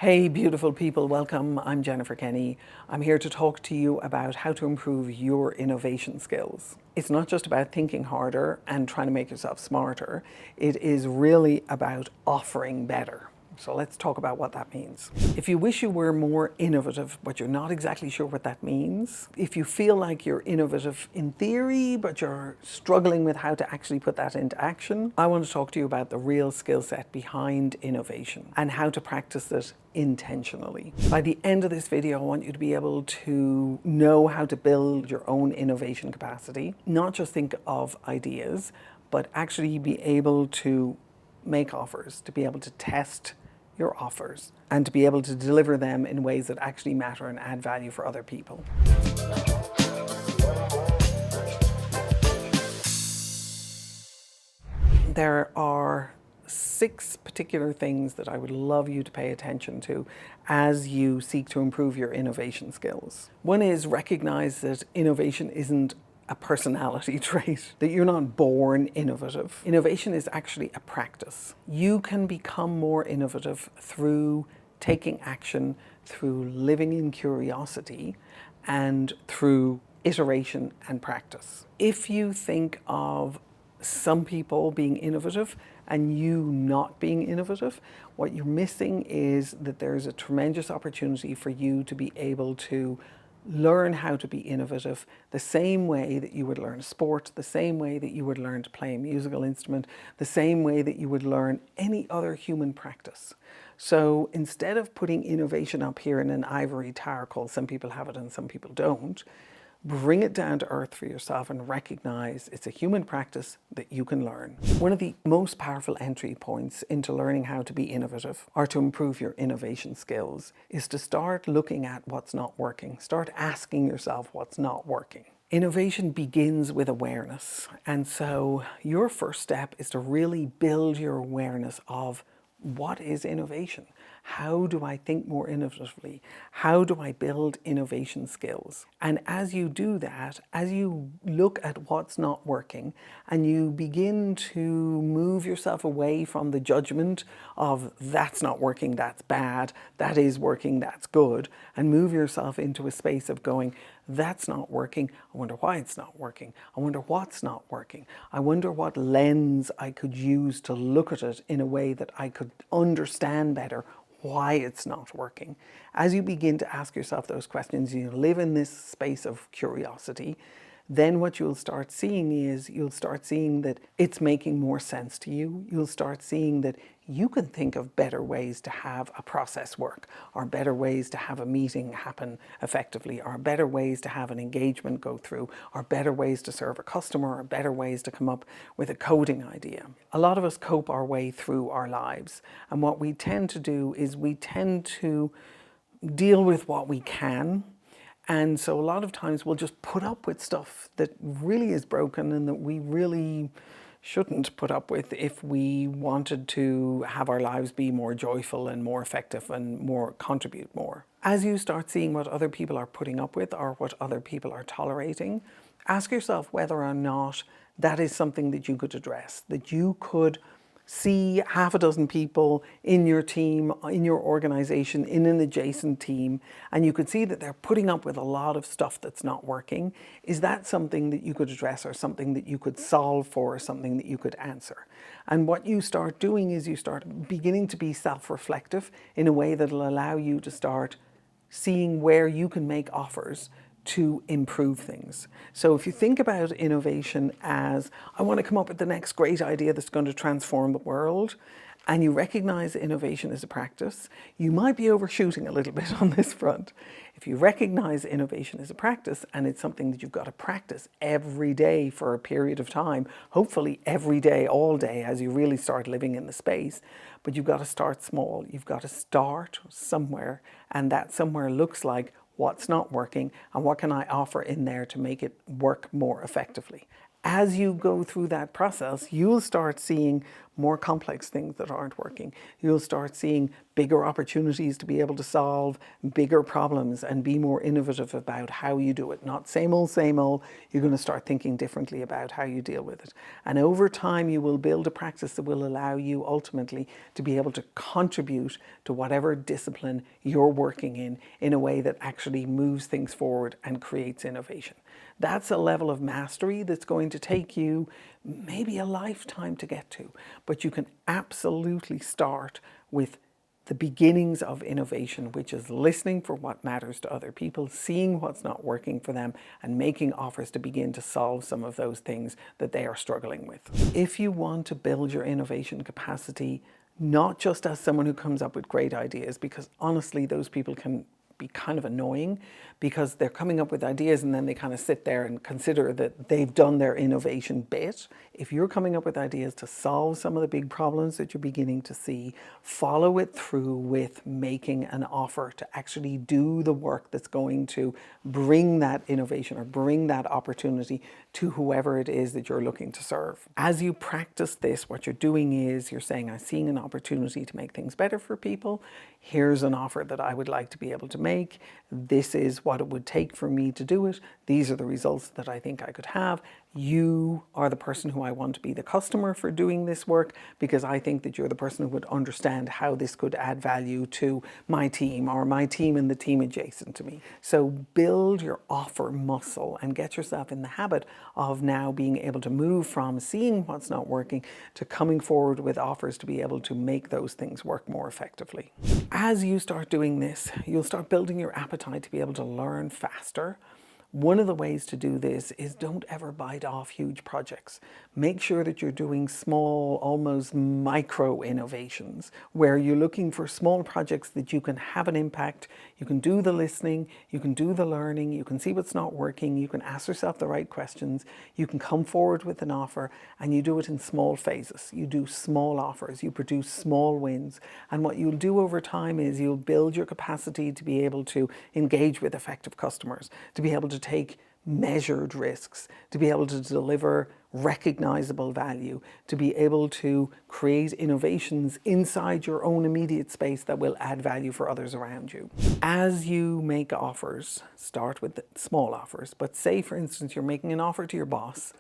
Hey beautiful people, welcome. I'm Jennifer Kenny. I'm here to talk to you about how to improve your innovation skills. It's not just about thinking harder and trying to make yourself smarter. It is really about offering better. So let's talk about what that means. If you wish you were more innovative, but you're not exactly sure what that means, if you feel like you're innovative in theory, but you're struggling with how to actually put that into action, I want to talk to you about the real skill set behind innovation and how to practice it intentionally. By the end of this video, I want you to be able to know how to build your own innovation capacity, not just think of ideas, but actually be able to make offers, to be able to test your offers, and to be able to deliver them in ways that actually matter and add value for other people. There are 6 particular things that I would love you to pay attention to as you seek to improve your innovation skills. One is recognize that innovation isn't a personality trait, that you're not born innovative. Innovation is actually a practice. You can become more innovative through taking action, through living in curiosity, and through iteration and practice. If you think of some people being innovative and you not being innovative, what you're missing is that there's a tremendous opportunity for you to be able to learn how to be innovative the same way that you would learn a sport, the same way that you would learn to play a musical instrument, the same way that you would learn any other human practice. So instead of putting innovation up here in an ivory tower called some people have it and some people don't, bring it down to earth for yourself and recognize it's a human practice that you can learn. One of the most powerful entry points into learning how to be innovative or to improve your innovation skills is to start looking at what's not working. Start asking yourself what's not working. Innovation begins with awareness. And so your first step is to really build your awareness of what is innovation? How do I think more innovatively? How do I build innovation skills? And as you do that, as you look at what's not working and you begin to move yourself away from the judgment of that's not working, that's bad, that is working, that's good, and move yourself into a space of going, that's not working, I wonder why it's not working, I wonder what's not working, I wonder what lens I could use to look at it in a way that I could understand better why it's not working. As you begin to ask yourself those questions, you live in this space of curiosity, then what you'll start seeing is you'll start seeing that it's making more sense to you. You'll start seeing that you can think of better ways to have a process work, or better ways to have a meeting happen effectively, or better ways to have an engagement go through, or better ways to serve a customer, or better ways to come up with a coding idea. A lot of us cope our way through our lives, and what we tend to do is we tend to deal with what we can. And so a lot of times we'll just put up with stuff that really is broken and that we really shouldn't put up with if we wanted to have our lives be more joyful and more effective and more contribute more. As you start seeing what other people are putting up with or what other people are tolerating, ask yourself whether or not that is something that you could address, that you could see half a dozen people in your team, in your organization, in an adjacent team, and you could see that they're putting up with a lot of stuff that's not working. Is that something that you could address or something that you could solve for or something that you could answer? And what you start doing is you start beginning to be self-reflective in a way that'll allow you to start seeing where you can make offers to improve things. So if you think about innovation as, I want to come up with the next great idea that's going to transform the world, and you recognize innovation as a practice, you might be overshooting a little bit on this front. If you recognize innovation as a practice and it's something that you've got to practice every day for a period of time, hopefully every day, all day, as you really start living in the space, but you've got to start small. You've got to start somewhere, and that somewhere looks like what's not working and what can I offer in there to make it work more effectively. As you go through that process, you'll start seeing more complex things that aren't working. You'll start seeing bigger opportunities to be able to solve bigger problems and be more innovative about how you do it. Not same old, same old. You're going to start thinking differently about how you deal with it. And over time, you will build a practice that will allow you ultimately to be able to contribute to whatever discipline you're working in a way that actually moves things forward and creates innovation. That's a level of mastery that's going to take you maybe a lifetime to get to, but you can absolutely start with the beginnings of innovation, which is listening for what matters to other people, seeing what's not working for them, and making offers to begin to solve some of those things that they are struggling with. If you want to build your innovation capacity, not just as someone who comes up with great ideas, because honestly, those people can be kind of annoying because they're coming up with ideas and then they kind of sit there and consider that they've done their innovation bit. If you're coming up with ideas to solve some of the big problems that you're beginning to see, follow it through with making an offer to actually do the work that's going to bring that innovation or bring that opportunity to whoever it is that you're looking to serve. As you practice this, what you're doing is you're saying, I'm seeing an opportunity to make things better for people. Here's an offer that I would like to be able to make. This is what it would take for me to do it. These are the results that I think I could have. You are the person who I want to be the customer for doing this work, because I think that you're the person who would understand how this could add value to my team or my team and the team adjacent to me. So build your offer muscle and get yourself in the habit of now being able to move from seeing what's not working to coming forward with offers to be able to make those things work more effectively. As you start doing this, you'll start building your appetite to be able to learn faster. One of the ways to do this is don't ever bite off huge projects. Make sure that you're doing small, almost micro innovations, where you're looking for small projects that you can have an impact. You can do the listening, you can do the learning, you can see what's not working, you can ask yourself the right questions, you can come forward with an offer, and you do it in small phases. You do small offers, you produce small wins. And what you'll do over time is you'll build your capacity to be able to engage with effective customers, to be able to take measured risks, to be able to deliver recognizable value, to be able to create innovations inside your own immediate space that will add value for others around you. As you make offers, start with the small offers, but say, for instance, you're making an offer to your boss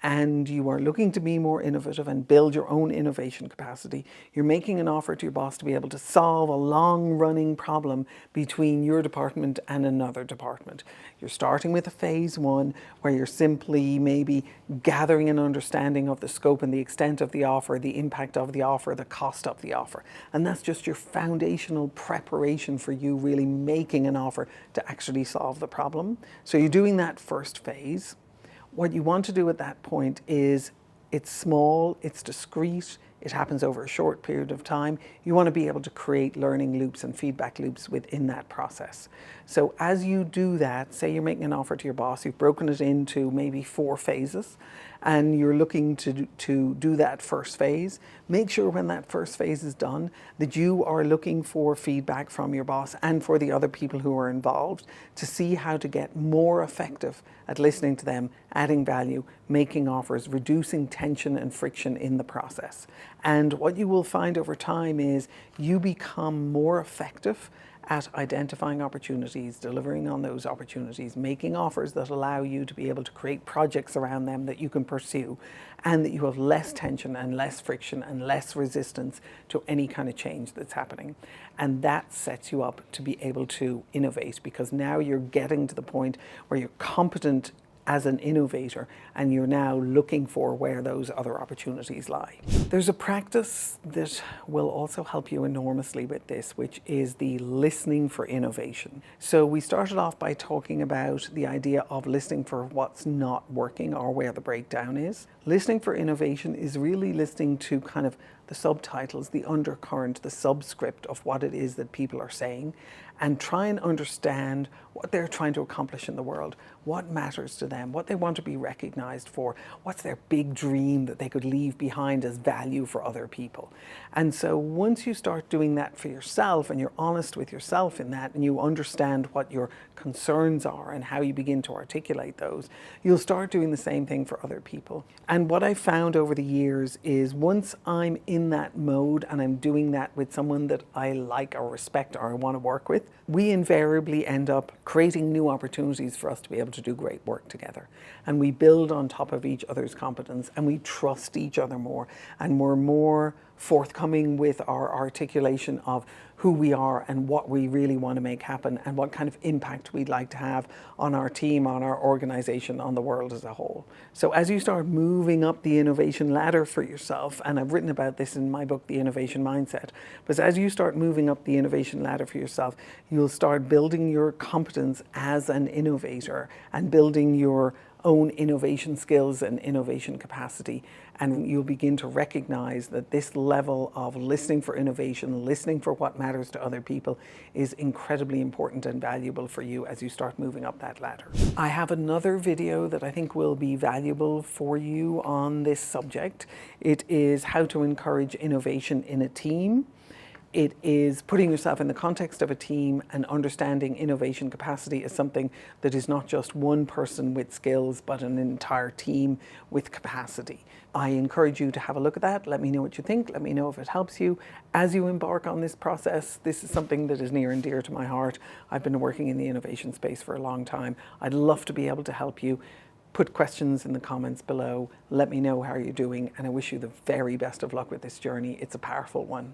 and you are looking to be more innovative and build your own innovation capacity. You're making an offer to your boss to be able to solve a long-running problem between your department and another department. You're starting with a phase one where you're simply maybe gathering an understanding of the scope and the extent of the offer, the impact of the offer, the cost of the offer. And that's just your foundational preparation for you really making an offer to actually solve the problem. So you're doing that first phase. What you want to do at that point is it's small, it's discrete, it happens over a short period of time. You want to be able to create learning loops and feedback loops within that process. So as you do that, say you're making an offer to your boss, you've broken it into maybe 4 phases, and you're looking to do that first phase. Make sure when that first phase is done that you are looking for feedback from your boss and for the other people who are involved to see how to get more effective at listening to them, adding value, making offers, reducing tension and friction in the process. And what you will find over time is you become more effective at identifying opportunities, delivering on those opportunities, making offers that allow you to be able to create projects around them that you can pursue, and that you have less tension and less friction and less resistance to any kind of change that's happening. And that sets you up to be able to innovate, because now you're getting to the point where you're competent as an innovator, and you're now looking for where those other opportunities lie. There's a practice that will also help you enormously with this, which is the listening for innovation. So we started off by talking about the idea of listening for what's not working or where the breakdown is. Listening for innovation is really listening to kind of the subtitles, the undercurrent, the subscript of what it is that people are saying, and try and understand what they're trying to accomplish in the world, what matters to them, what they want to be recognized for, what's their big dream that they could leave behind as value for other people. And so once you start doing that for yourself and you're honest with yourself in that, and you understand what your concerns are and how you begin to articulate those, you'll start doing the same thing for other people. And what I found over the years is once I'm in that mode and I'm doing that with someone that I like or respect or I want to work with, we invariably end up creating new opportunities for us to be able to do great work together. And we build on top of each other's competence, and we trust each other more, and we're more forthcoming with our articulation of who we are and what we really want to make happen and what kind of impact we'd like to have on our team, on our organization, on the world as a whole. So as you start moving up the innovation ladder for yourself, and I've written about this in my book, The Innovation Mindset, but as you start moving up the innovation ladder for yourself, you'll start building your competence as an innovator and building your own innovation skills and innovation capacity, and you'll begin to recognize that this level of listening for innovation, listening for what matters to other people, is incredibly important and valuable for you as you start moving up that ladder. I have another video that I think will be valuable for you on this subject. It is how to encourage innovation in a team. It is putting yourself in the context of a team and understanding innovation capacity as something that is not just one person with skills, but an entire team with capacity. I encourage you to have a look at that. Let me know what you think. Let me know if it helps you as you embark on this process. This is something that is near and dear to my heart. I've been working in the innovation space for a long time. I'd love to be able to help you. Put questions in the comments below. Let me know how you're doing, and I wish you the very best of luck with this journey. It's a powerful one.